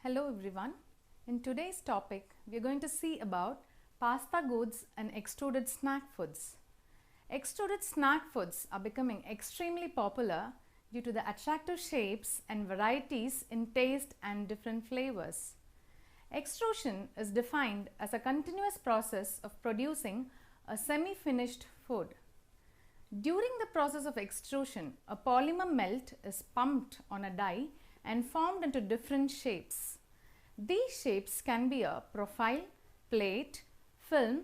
Hello everyone. In today's topic, we are going to see about pasta goods and extruded snack foods. Extruded snack foods are becoming extremely popular due to the attractive shapes and varieties in taste and different flavors. Extrusion is defined as a continuous process of producing a semi-finished food. During the process of extrusion, a polymer melt is pumped on a die and formed into different shapes. These shapes can be a profile, plate, film,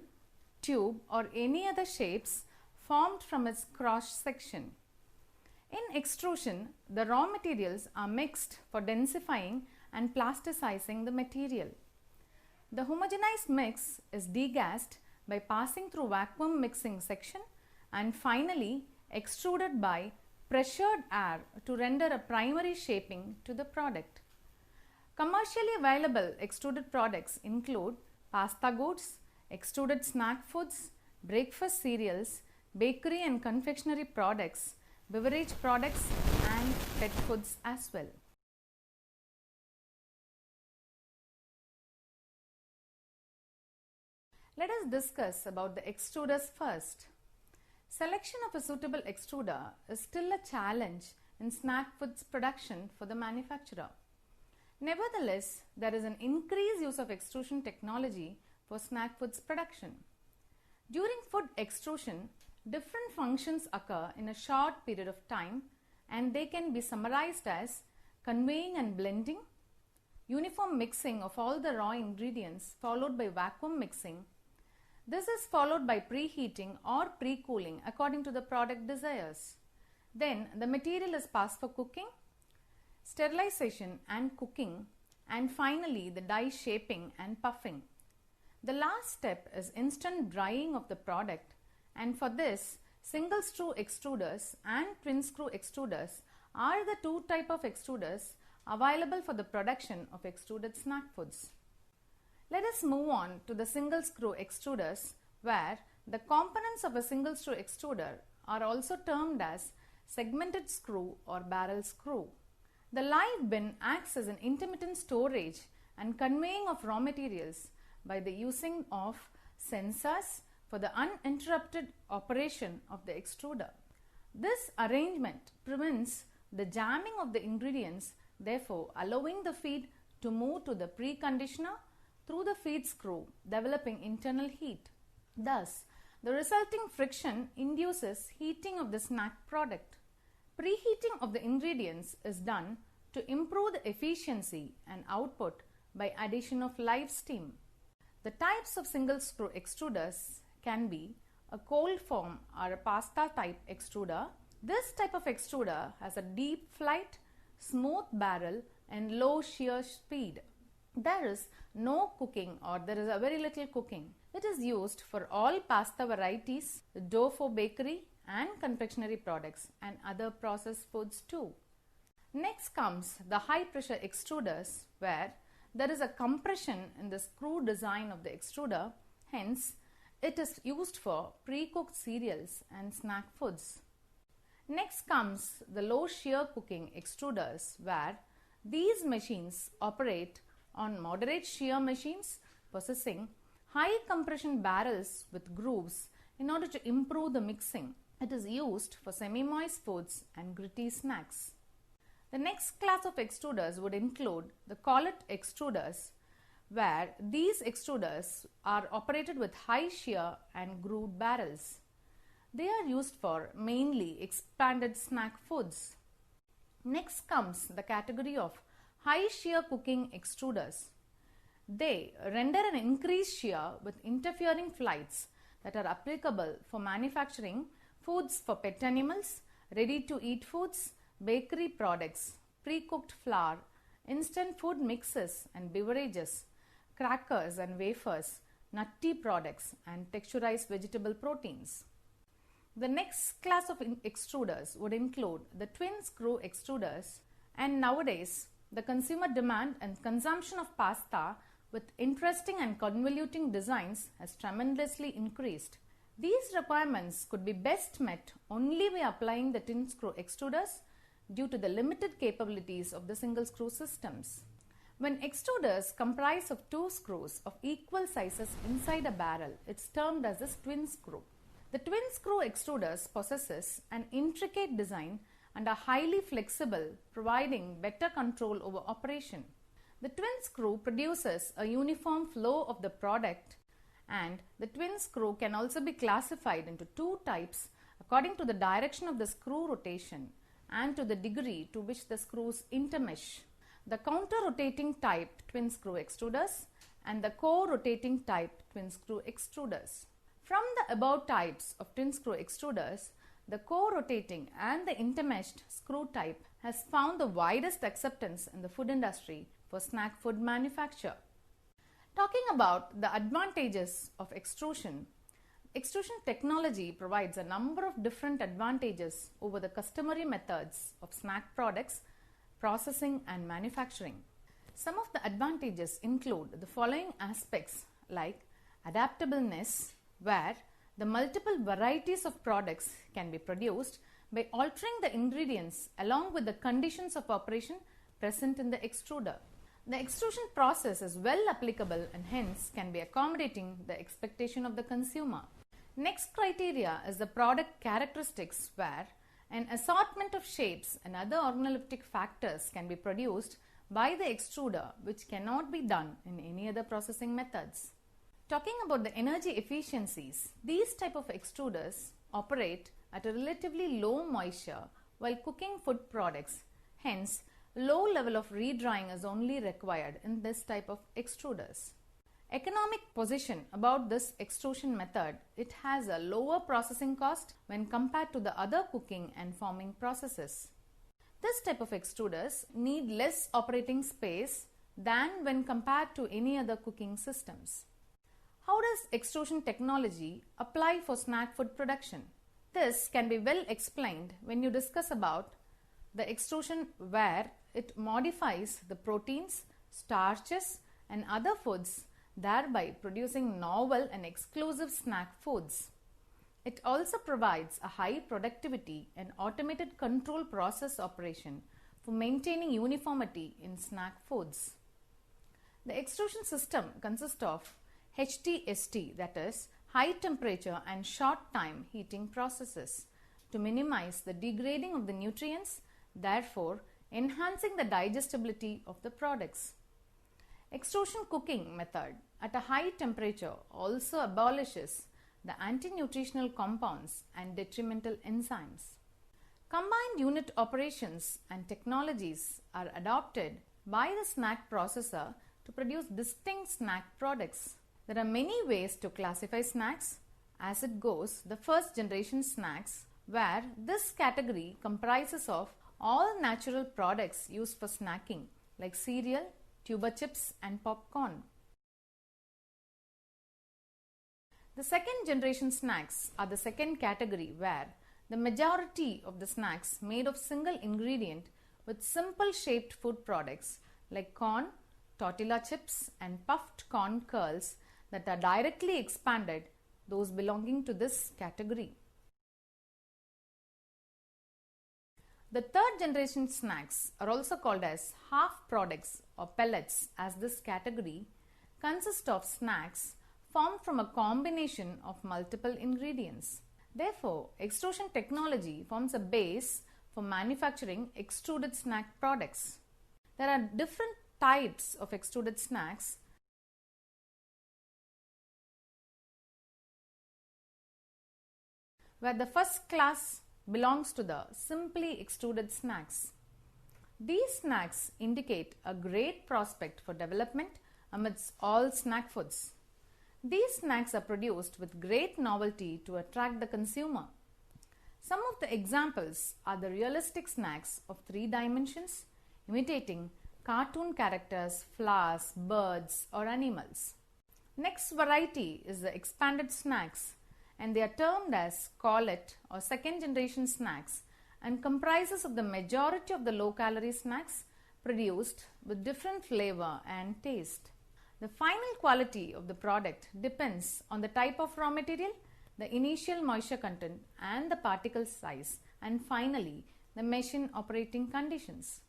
tube or any other shapes formed from its cross section. In extrusion, the raw materials are mixed for densifying and plasticizing the material. The homogenized mix is degassed by passing through vacuum mixing section and finally extruded by pressured air to render a primary shaping to the product. Commercially available extruded products include pasta goods, extruded snack foods, breakfast cereals, bakery and confectionery products, beverage products and pet foods as well. Let us discuss about the extruders first. Selection of a suitable extruder is still a challenge in snack foods production for the manufacturer. Nevertheless, there is an increased use of extrusion technology for snack foods production. During food extrusion, different functions occur in a short period of time and they can be summarized as conveying and blending, uniform mixing of all the raw ingredients followed by vacuum mixing. This is followed by preheating or pre-cooling according to the product desires. Then the material is passed for cooking, sterilization and cooking, and finally the die shaping and puffing. The last step is instant drying of the product, and for this single screw extruders and twin screw extruders are the two types of extruders available for the production of extruded snack foods. Let us move on to the single screw extruders, where the components of a single screw extruder are also termed as segmented screw or barrel screw. The live bin acts as an intermittent storage and conveying of raw materials by the using of sensors for the uninterrupted operation of the extruder. This arrangement prevents the jamming of the ingredients, therefore allowing the feed to move to the preconditioner through the feed screw, developing internal heat. Thus, the resulting friction induces heating of the snack product. Preheating of the ingredients is done to improve the efficiency and output by addition of live steam. The types of single screw extruders can be a cold form or a pasta type extruder. This type of extruder has a deep flight, smooth barrel and low shear speed. There is no cooking or there is a very little cooking. It is used for all pasta varieties, dough for bakery and confectionery products and other processed foods too. Next comes the high pressure extruders, where there is a compression in the screw design of the extruder, hence it is used for pre-cooked cereals and snack foods. Next comes the low shear cooking extruders, where these machines operate on moderate shear machines possessing high compression barrels with grooves in order to improve the mixing. It is used for semi-moist foods and gritty snacks. The next class of extruders would include the collet extruders, where these extruders are operated with high shear and grooved barrels. They are used for mainly expanded snack foods. Next comes the category of high shear cooking extruders. They render an increased shear with interfering flights that are applicable for manufacturing foods for pet animals, ready-to-eat foods, bakery products, pre-cooked flour, instant food mixes and beverages, crackers and wafers, nutty products and texturized vegetable proteins. The next class of extruders would include the twin screw extruders, and nowadays the consumer demand and consumption of pasta with interesting and convoluting designs has tremendously increased. These requirements could be best met only by applying the twin screw extruders due to the limited capabilities of the single screw systems. When extruders comprise of two screws of equal sizes inside a barrel, it's termed as a twin screw. The twin screw extruders possesses an intricate design and are highly flexible, providing better control over operation. The twin screw produces a uniform flow of the product, and the twin screw can also be classified into two types according to the direction of the screw rotation and to the degree to which the screws intermesh. The counter-rotating type twin screw extruders and the co-rotating type twin screw extruders. From the above types of twin screw extruders, the co-rotating and the intermeshed screw type has found the widest acceptance in the food industry for snack food manufacture. Talking about the advantages of extrusion, extrusion technology provides a number of different advantages over the customary methods of snack products processing and manufacturing. Some of the advantages include the following aspects like adaptableness, where the multiple varieties of products can be produced by altering the ingredients along with the conditions of operation present in the extruder. The extrusion process is well applicable and hence can be accommodating the expectation of the consumer. Next criteria is the product characteristics, where an assortment of shapes and other organoleptic factors can be produced by the extruder, which cannot be done in any other processing methods. Talking about the energy efficiencies, these type of extruders operate at a relatively low moisture while cooking food products. Hence, low level of redrying is only required in this type of extruders. Economic position about this extrusion method, it has a lower processing cost when compared to the other cooking and forming processes. This type of extruders need less operating space than when compared to any other cooking systems. How does extrusion technology apply for snack food production? This can be well explained when you discuss about the extrusion, where it modifies the proteins, starches and other foods, thereby producing novel and exclusive snack foods. It also provides a high productivity and automated control process operation for maintaining uniformity in snack foods. The extrusion system consists of HTST, that is high temperature and short time heating processes, to minimize the degrading of the nutrients, therefore enhancing the digestibility of the products. Extrusion cooking method at a high temperature also abolishes the anti-nutritional compounds and detrimental enzymes. Combined unit operations and technologies are adopted by the snack processor to produce distinct snack products. There are many ways to classify snacks. As it goes, the first generation snacks, where this category comprises of all natural products used for snacking like cereal, tuber chips and popcorn. The second generation snacks are the second category, where the majority of the snacks made of single ingredient with simple shaped food products like corn, tortilla chips and puffed corn kernels that are directly expanded, those belonging to this category. The third generation snacks are also called as half products or pellets, as this category consists of snacks formed from a combination of multiple ingredients. Therefore, extrusion technology forms a base for manufacturing extruded snack products. There are different types of extruded snacks. Where the first class belongs to the simply extruded snacks. These snacks indicate a great prospect for development amidst all snack foods. These snacks are produced with great novelty to attract the consumer. Some of the examples are the realistic snacks of 3 dimensions, imitating cartoon characters, flowers, birds or animals. Next variety is the expanded snacks, and they are termed as Collet or second generation snacks and comprises of the majority of the low calorie snacks produced with different flavor and taste. The final quality of the product depends on the type of raw material, the initial moisture content and the particle size, and finally the machine operating conditions.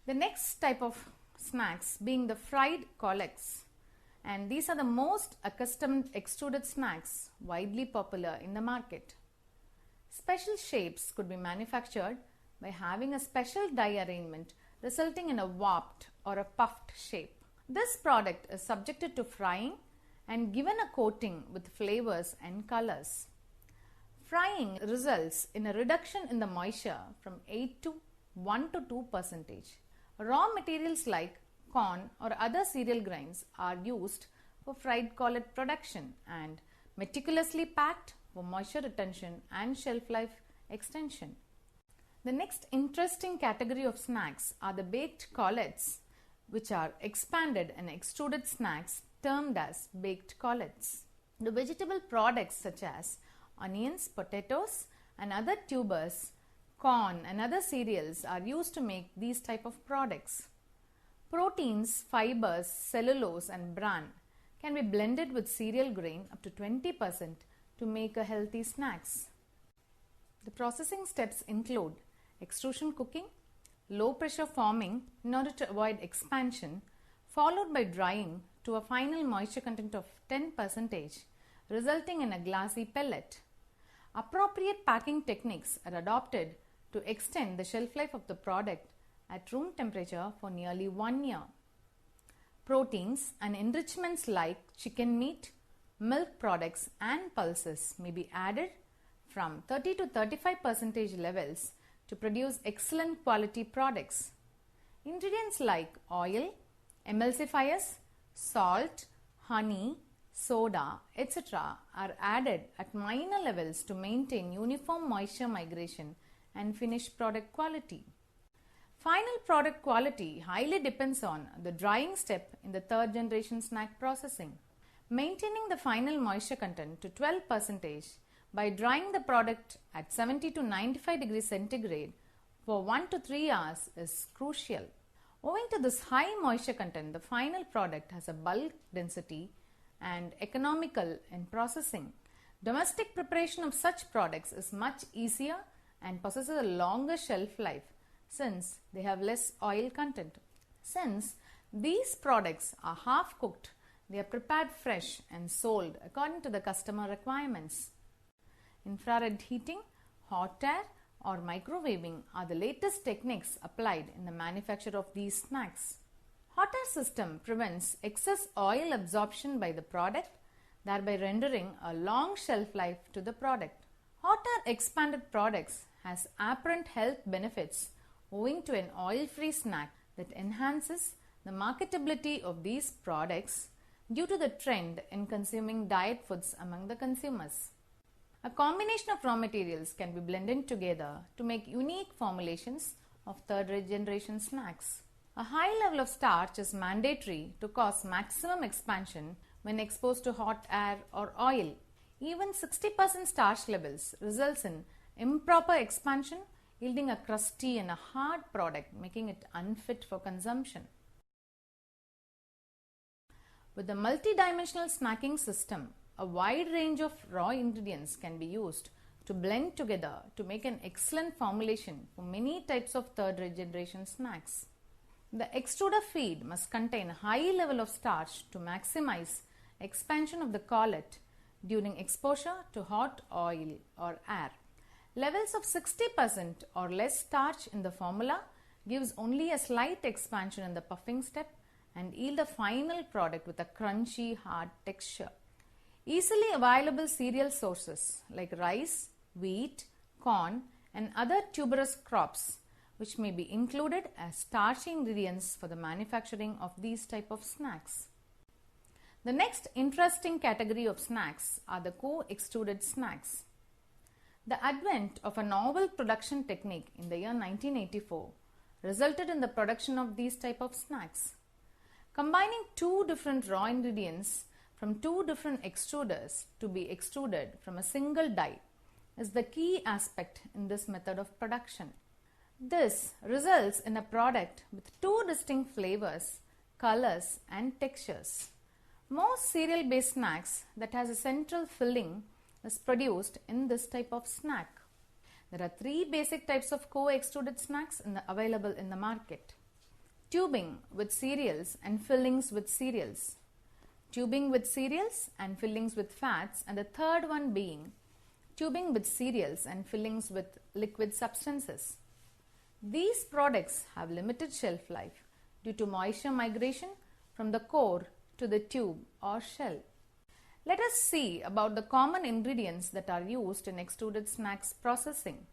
The next type of snacks being the fried collects, and these are the most accustomed extruded snacks widely popular in the market. Special shapes could be manufactured by having a special die arrangement resulting in a warped or a puffed shape. This product is subjected to frying and given a coating with flavors and colors. Frying results in a reduction in the moisture from 8 to 1 to 2%. Raw materials like corn or other cereal grains are used for fried collet production and meticulously packed for moisture retention and shelf life extension. The next interesting category of snacks are the baked collets, which are expanded and extruded snacks termed as baked collets. The vegetable products such as onions, potatoes and other tubers, corn and other cereals are used to make these type of products. Proteins, fibers, cellulose and bran can be blended with cereal grain up to 20% to make a healthy snacks. The processing steps include extrusion cooking, low pressure forming in order to avoid expansion, followed by drying to a final moisture content of 10%, resulting in a glassy pellet. Appropriate packing techniques are adopted to extend the shelf life of the product at room temperature for nearly 1 year. Proteins and enrichments like chicken meat, milk products and pulses may be added from 30 to 35% levels to produce excellent quality products. Ingredients like oil, emulsifiers, salt, honey, soda, etc. are added at minor levels to maintain uniform moisture migration and finished product quality. Final product quality highly depends on the drying step in the third generation snack processing. Maintaining the final moisture content to 12% by drying the product at 70 to 95 degrees centigrade for 1 to 3 hours is crucial. Owing to this high moisture content, the final product has a bulk density and economical in processing. Domestic preparation of such products is much easier and possesses a longer shelf life since they have less oil content. Since these products are half cooked, they are prepared fresh and sold according to the customer requirements. Infrared heating, hot air or microwaving are the latest techniques applied in the manufacture of these snacks. Hot air system prevents excess oil absorption by the product, thereby rendering a long shelf life to the product. Hot air expanded products has apparent health benefits owing to an oil-free snack that enhances the marketability of these products due to the trend in consuming diet foods among the consumers. A combination of raw materials can be blended together to make unique formulations of third generation snacks. A high level of starch is mandatory to cause maximum expansion when exposed to hot air or oil. Even 60% starch levels results in improper expansion, yielding a crusty and a hard product, making it unfit for consumption. With a multi-dimensional snacking system, a wide range of raw ingredients can be used to blend together to make an excellent formulation for many types of third generation snacks. The extruder feed must contain a high level of starch to maximize expansion of the collet during exposure to hot oil or air. Levels of 60% or less starch in the formula gives only a slight expansion in the puffing step and yield a final product with a crunchy, hard texture. Easily available cereal sources like rice, wheat, corn and other tuberous crops which may be included as starchy ingredients for the manufacturing of these type of snacks. The next interesting category of snacks are the co-extruded snacks. The advent of a novel production technique in the year 1984 resulted in the production of these type of snacks. Combining two different raw ingredients from two different extruders to be extruded from a single die is the key aspect in this method of production. This results in a product with two distinct flavors, colors and textures. Most cereal-based snacks that has a central filling is produced in this type of snack. There are three basic types of co-extruded snacks available in the market. tubing with cereals and fillings with cereals, tubing with cereals and fillings with fats, and the third one being tubing with cereals and fillings with liquid substances. These products have limited shelf life due to moisture migration from the core to the tube or shell. Let us see about the common ingredients that are used in extruded snacks processing.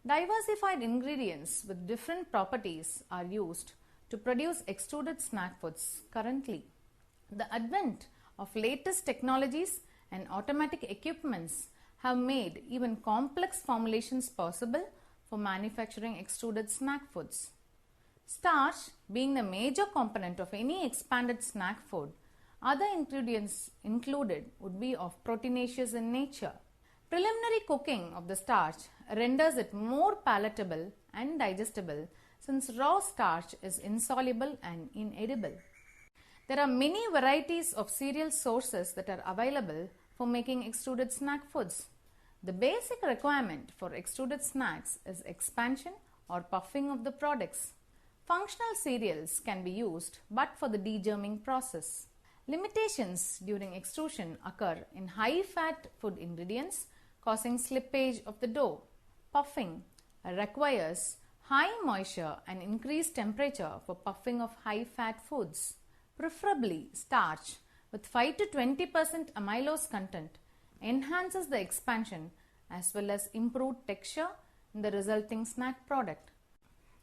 Diversified ingredients with different properties are used to produce extruded snack foods currently. The advent of latest technologies and automatic equipments have made even complex formulations possible for manufacturing extruded snack foods. Starch being the major component of any expanded snack food, other ingredients included would be of proteinaceous in nature. Preliminary cooking of the starch renders it more palatable and digestible since raw starch is insoluble and inedible. There are many varieties of cereal sources that are available for making extruded snack foods. The basic requirement for extruded snacks is expansion or puffing of the products. Functional cereals can be used but for the degerming process. Limitations during extrusion occur in high-fat food ingredients causing slippage of the dough. Puffing requires high moisture and increased temperature for puffing of high-fat foods. Preferably starch with 5 to 20% amylose content enhances the expansion as well as improved texture in the resulting snack product.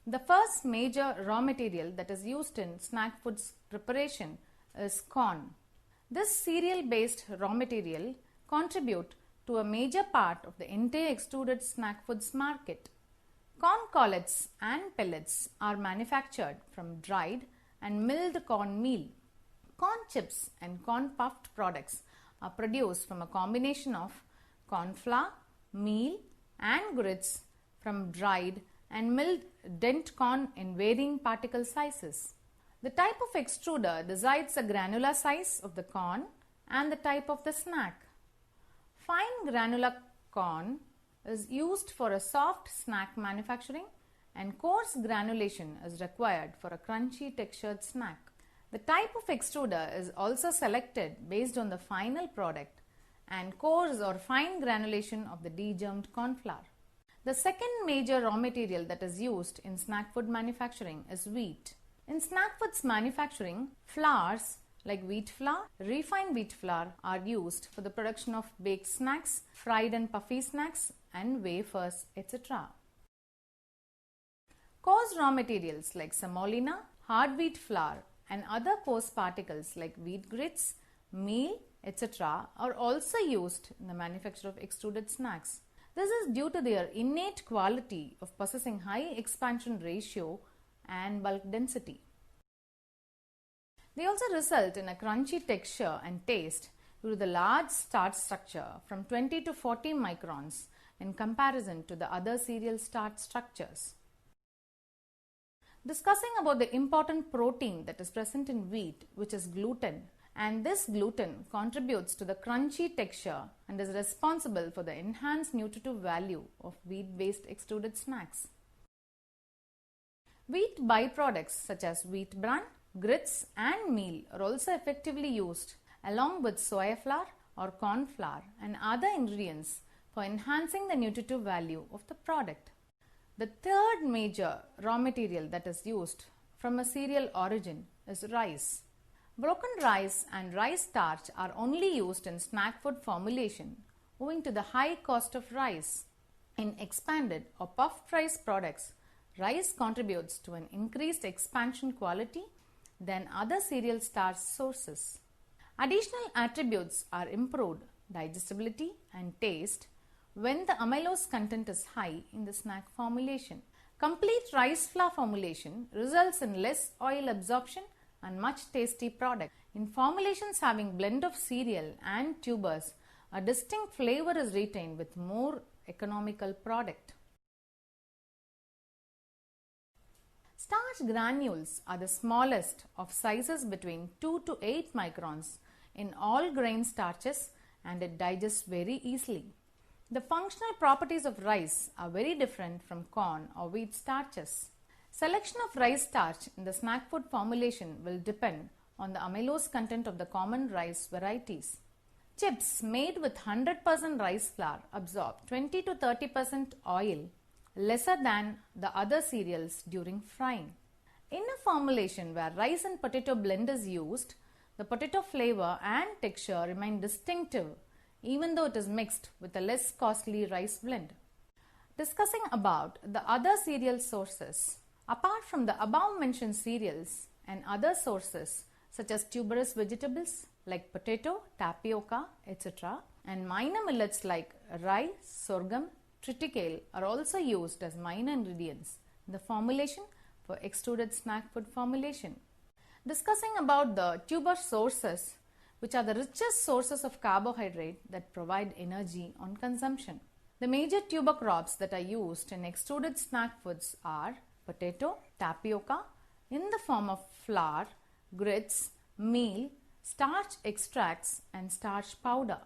The first major raw material that is used in snack foods preparation is corn. This cereal-based raw material contributes to a major part of the entire extruded snack foods market. Corn collets and pellets are manufactured from dried and milled corn meal. Corn chips and corn puffed products are produced from a combination of corn flour, meal and grits from dried and milled dent corn in varying particle sizes. The type of extruder decides the granular size of the corn and the type of the snack. Fine granular corn is used for a soft snack manufacturing and coarse granulation is required for a crunchy textured snack. The type of extruder is also selected based on the final product and coarse or fine granulation of the degermed corn flour. The second major raw material that is used in snack food manufacturing is wheat. In snack foods manufacturing, flours like wheat flour, refined wheat flour are used for the production of baked snacks, fried and puffy snacks and wafers, etc. Coarse raw materials like semolina, hard wheat flour and other coarse particles like wheat grits, meal, etc. are also used in the manufacture of extruded snacks. This is due to their innate quality of possessing high expansion ratio and bulk density. They also result in a crunchy texture and taste due to the large starch structure from 20 to 40 microns in comparison to the other cereal starch structures. Discussing about the important protein that is present in wheat, which is gluten, and this gluten contributes to the crunchy texture and is responsible for the enhanced nutritive value of wheat-based extruded snacks. Wheat byproducts such as wheat bran, grits and meal are also effectively used along with soya flour or corn flour and other ingredients for enhancing the nutritive value of the product. The third major raw material that is used from a cereal origin is rice. Broken rice and rice starch are only used in snack food formulation owing to the high cost of rice. In expanded or puffed rice products, rice contributes to an increased expansion quality than other cereal starch sources. Additional attributes are improved digestibility and taste when the amylose content is high in the snack formulation. Complete rice flour formulation results in less oil absorption and much tasty product. In formulations having blend of cereal and tubers, a distinct flavor is retained with more economical product. Starch granules are the smallest of sizes between 2 to 8 microns in all grain starches and it digests very easily. The functional properties of rice are very different from corn or wheat starches. Selection of rice starch in the snack food formulation will depend on the amylose content of the common rice varieties. Chips made with 100% rice flour absorb 20 to 30% oil lesser than the other cereals during frying. In a formulation where rice and potato blend is used, the potato flavor and texture remain distinctive even though it is mixed with a less costly rice blend. Discussing about the other cereal sources. Apart from the above mentioned cereals and other sources such as tuberous vegetables like potato, tapioca, etc. and minor millets like rye, sorghum, triticale are also used as minor ingredients in the formulation for extruded snack food formulation. Discussing about the tuber sources, which are the richest sources of carbohydrate that provide energy on consumption. The major tuber crops that are used in extruded snack foods are potato, tapioca in the form of flour, grits, meal, starch extracts and starch powder.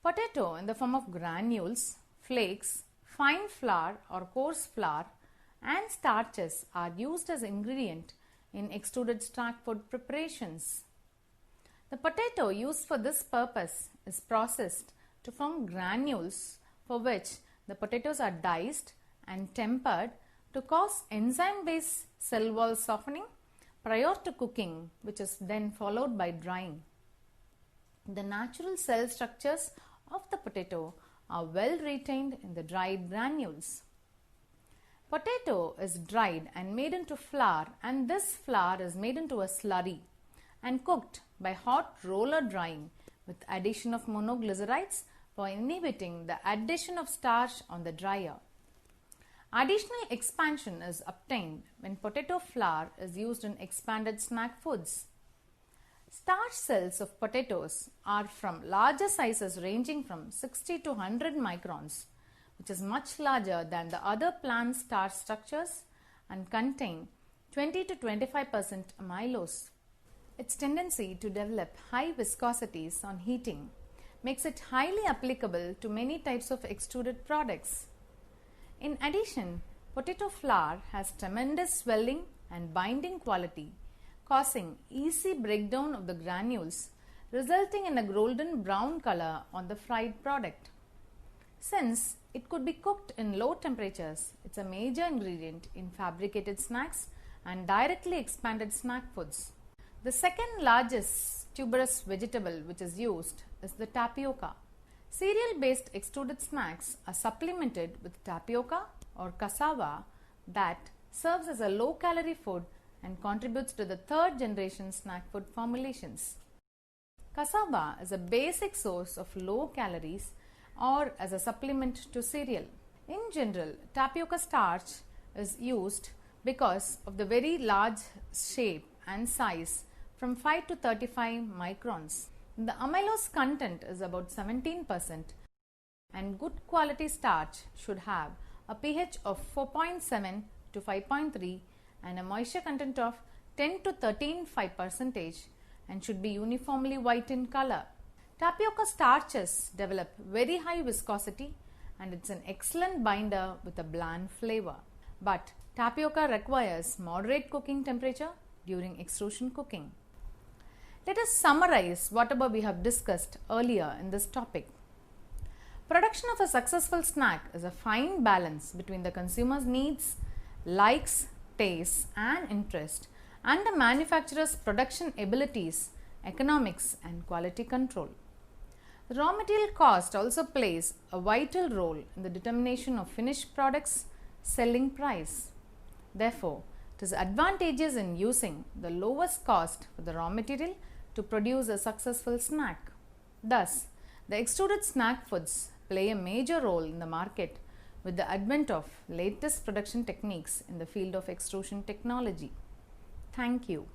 Potato in the form of granules, flakes, fine flour or coarse flour and starches are used as ingredient in extruded snack food preparations. The potato used for this purpose is processed to form granules for which the potatoes are diced and tempered to cause enzyme-based cell wall softening prior to cooking, which is then followed by drying. The natural cell structures of the potato are well retained in the dried granules. Potato is dried and made into flour, and this flour is made into a slurry and cooked by hot roller drying with addition of monoglycerides for inhibiting the addition of starch on the dryer. Additional expansion is obtained when potato flour is used in expanded snack foods. Starch cells of potatoes are from larger sizes ranging from 60 to 100 microns, which is much larger than the other plant starch structures and contain 20 to 25% amylose. Its tendency to develop high viscosities on heating makes it highly applicable to many types of extruded products. In addition, potato flour has tremendous swelling and binding quality, causing easy breakdown of the granules, resulting in a golden brown color on the fried product. Since it could be cooked in low temperatures, it's a major ingredient in fabricated snacks and directly expanded snack foods. The second largest tuberous vegetable which is used is the tapioca. Cereal-based extruded snacks are supplemented with tapioca or cassava that serves as a low-calorie food and contributes to the third generation snack food formulations. Cassava is a basic source of low calories or as a supplement to cereal. In general, tapioca starch is used because of the very large shape and size from 5 to 35 microns. The amylose content is about 17% and good quality starch should have a pH of 4.7 to 5.3 and a moisture content of 10 to 13.5% and should be uniformly white in color. Tapioca starches develop very high viscosity and it's an excellent binder with a bland flavor. But tapioca requires moderate cooking temperature during extrusion cooking. Let us summarize whatever we have discussed earlier in this topic. Production of a successful snack is a fine balance between the consumer's needs, likes, tastes and interest and the manufacturer's production abilities, economics and quality control. The raw material cost also plays a vital role in the determination of finished products' selling price. Therefore, it is advantageous in using the lowest cost for the raw material to produce a successful snack. Thus, the extruded snack foods play a major role in the market with the advent of latest production techniques in the field of extrusion technology. Thank you.